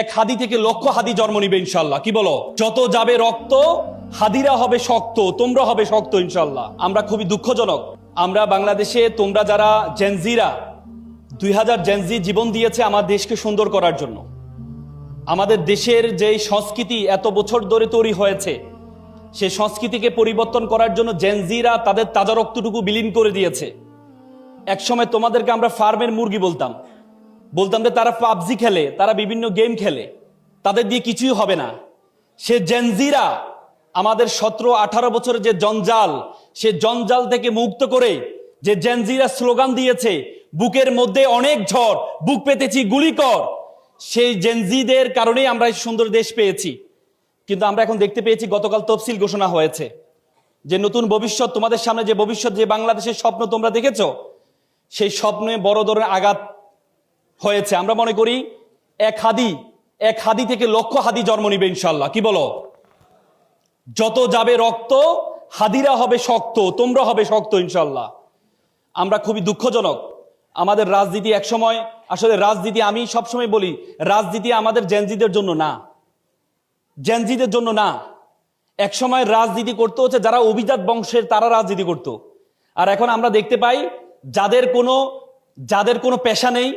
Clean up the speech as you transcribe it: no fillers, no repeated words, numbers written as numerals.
এক হাদি থেকে লক্ষ হাদি জন্ম নিবে ইনশাল্লাহ। কি বলো? যত যাবে রক্ত হাদিরা হবে শক্ত, তোমরা হবে শক্ত ইনশাল্লাহ। আমরা খুবই দুঃখজনক, আমরা বাংলাদেশে তোমরা যারা জেনজিরা 2000 জেনজি জীবন দিয়েছে আমার দেশকে সুন্দর করার জন্য। আমাদের দেশের যে সংস্কৃতি এত বছর ধরে তৈরি হয়েছে সেই সংস্কৃতিকে পরিবর্তন করার জন্য জেনজিরা তাদের তাজা রক্তটুকু বিলীন করে দিয়েছে। একসময় তোমাদেরকে আমরা ফার্মের মুরগি বলতাম যে তারা পাবজি খেলে, তারা বিভিন্ন গেম খেলে, তাদের দিয়ে কিছুই হবে না। সে জেনজিরা আমাদের 17-18 বছরের যে জঞ্জাল, সে জঞ্জাল থেকে মুক্ত করে যে জেনজিরা স্লোগান দিয়েছে, বুকের মধ্যে অনেক ঝড়, বুক পেতেছি গুলি কর, সেই জেনজিদের কারণেই আমরা এই সুন্দর দেশ পেয়েছি। কিন্তু আমরা এখন দেখতে পেয়েছি গতকাল তফসিল ঘোষণা হয়েছে যে নতুন ভবিষ্যৎ, তোমাদের সামনে যে ভবিষ্যৎ, যে বাংলাদেশের স্বপ্ন তোমরা দেখেছো, সেই স্বপ্নে বড় ধরনের আঘাত হয়েছে। আমরা মনে করি এক হাদি থেকে লক্ষ হাদি জন্ম নিবে ইনশাল্লাহ। কি বলো? যত যাবে রক্ত হাদিরা হবে শক্ত, তোমরা হবে শক্ত ইনশাল্লাহ। আমরা খুবই দুঃখজনক, আমাদের রাজনীতি একসময়, আসলে রাজনীতি, আমি সবসময় বলি রাজনীতি আমাদের জেনজিদের জন্য না, জেনজিদের জন্য না। একসময় রাজনীতি করতে হচ্ছে যারা অভিজাত বংশের, তারা রাজনীতি করত। আর এখন আমরা দেখতে পাই যাদের কোনো পেশা নেই,